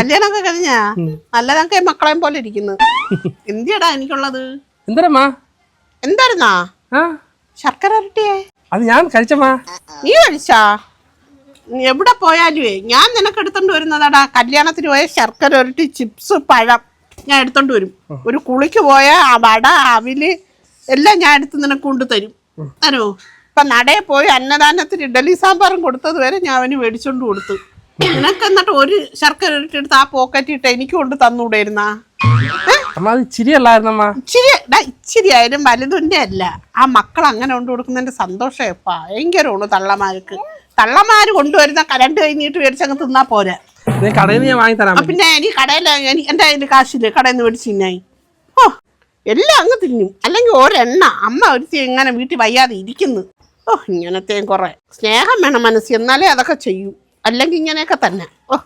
കല്യാണമൊക്കെ കഴിഞ്ഞാ നല്ലതൊക്കെ മക്കളെയും പോലെ ഇരിക്കുന്നു. എന്തിയടാ എനിക്കുള്ളത്? എന്തായിരുന്നാ? ശർക്കര ഇരട്ടിയേ അത് ഞാൻ കഴിച്ചമ്മാ. നീ കഴിച്ചാ? എവിടെ പോയാലുവേ ഞാൻ നിനക്ക് എടുത്തോണ്ട് വരുന്നതാടാ. കല്യാണത്തിന് പോയ ശർക്കര ഇരട്ടി, ചിപ്സ്, പഴം ഞാൻ എടുത്തോണ്ട് വരും. ഒരു കുളിക്ക് പോയ വട, അവില് എല്ലാം ഞാൻ എടുത്ത് നിനക്ക് കൊണ്ട് തരും. തരുമോ? ഇപ്പൊ നടയിൽ പോയി അന്നദാനത്തിന് ഇഡലി സാമ്പാറും കൊടുത്തത് വരെ ഞാൻ അവന് മേടിച്ചോണ്ട് കൊടുത്തു. നിനക്ക് എന്നിട്ട് ഒരു ശർക്കര ഇരട്ടി എടുത്ത് ആ പോക്കറ്റ് ഇട്ട് എനിക്ക് കൊണ്ട് തന്നുകൂടായിരുന്നാ? ഇച്ചിരി ആയാലും വലുതിന്റെ അല്ല. ആ മക്കൾ അങ്ങനെ കൊണ്ട് കൊടുക്കുന്നതിന്റെ സന്തോഷം ഭയങ്കരമാണ് തള്ളമാർക്ക്. തള്ളമാര് കൊണ്ടുവരുന്ന കരണ്ട് കഴിഞ്ഞിട്ട് മേടിച്ചങ്ങ് തിന്നാ പോരാ. പിന്നെ ഇനി കടയിൽ എന്റെ കയ്യിൽ കാശില്ലേ കടയിൽ നിന്ന് മേടിച്ച് തിന്നായി. ഓ എല്ലാം അങ്ങ് തിന്നും. അല്ലെങ്കിൽ ഒരെണ്ണ അമ്മ ഒരുത്തി ഇങ്ങനെ വീട്ടിൽ വയ്യാതെ ഇരിക്കുന്നു. ഓ ഇങ്ങനത്തെയും കുറെ സ്നേഹം വേണം മനസ്സിൽ, എന്നാലേ അതൊക്കെ ചെയ്യൂ. അല്ലെങ്കിൽ ഇങ്ങനെയൊക്കെ തന്നെ. ഓ